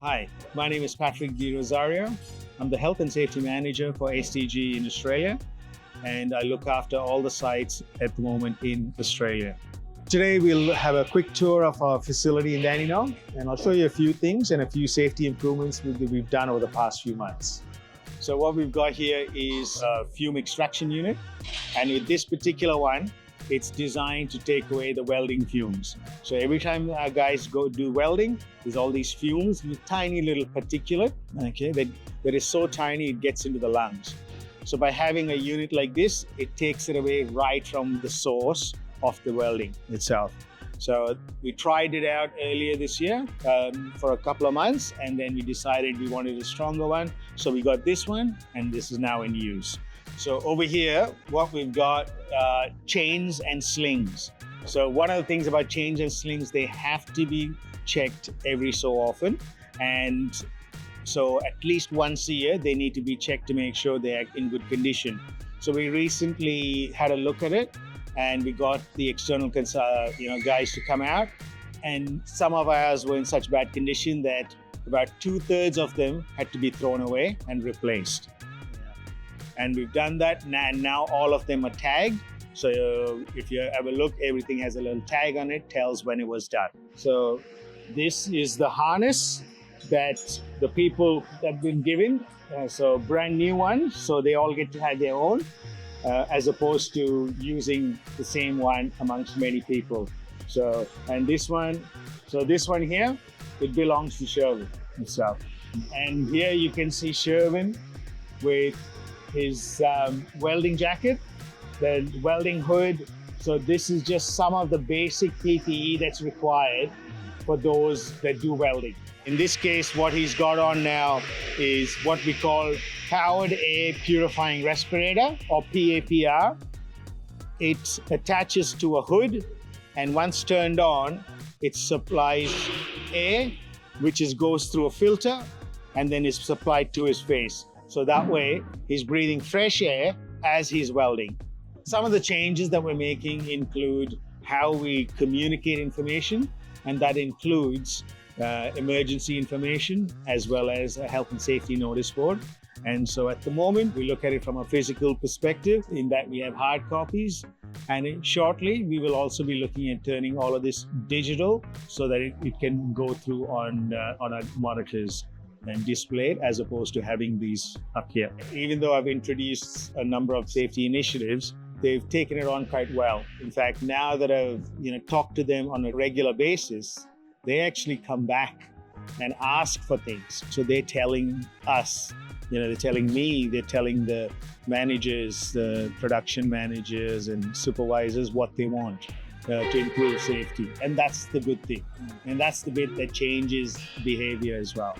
Hi, my name is Patrick Di Rosario. I'm the Health and Safety Manager for STG in Australia, and I look after all the sites at the moment in Australia. Today, we'll have a quick tour of our facility in Dandenong, and I'll show you a few things and a few safety improvements that we've done over the past few months. So what we've got here is a fume extraction unit, and with this particular one, it's designed to take away the welding fumes. So every time our guys go do welding, there's all these fumes with tiny little particulate, okay, that is so tiny it gets into the lungs. So by having a unit like this, it takes it away right from the source of the welding itself. So we tried it out earlier this year for a couple of months, and then we decided we wanted a stronger one. So we got this one, and this is now in use. So over here, what we've got, chains and slings. So one of the things about chains and slings, they have to be checked every so often. And so at least once a year, they need to be checked to make sure they are in good condition. So we recently had a look at it, and we got the external guys to come out. And some of ours were in such bad condition that about 2/3 of them had to be thrown away and replaced. And we've done that, and now all of them are tagged. So if you have a look, everything has a little tag on it, tells when it was done. So this is the harness that the people have been given. So brand new one, so they all get to have their own, as opposed to using the same one amongst many people. So, and this one here, it belongs to Sherwin himself. And here you can see Sherwin with his welding jacket, the welding hood. So this is just some of the basic PPE that's required for those that do welding. In this case, what he's got on now is what we call powered air purifying respirator, or PAPR. It attaches to a hood, and once turned on, it supplies air, which goes through a filter and then is supplied to his face. So that way, he's breathing fresh air as he's welding. Some of the changes that we're making include how we communicate information, and that includes emergency information as well as a health and safety notice board. And so at the moment, we look at it from a physical perspective in that we have hard copies. And shortly, we will also be looking at turning all of this digital so that it can go through on our monitors and display it, as opposed to having these up here. Even though I've introduced a number of safety initiatives, they've taken it on quite well. In fact, now that I've talked to them on a regular basis, they actually come back and ask for things. So they're telling us, they're telling me, they're telling the managers, the production managers and supervisors what they want to improve safety. And that's the good thing. And that's the bit that changes behavior as well.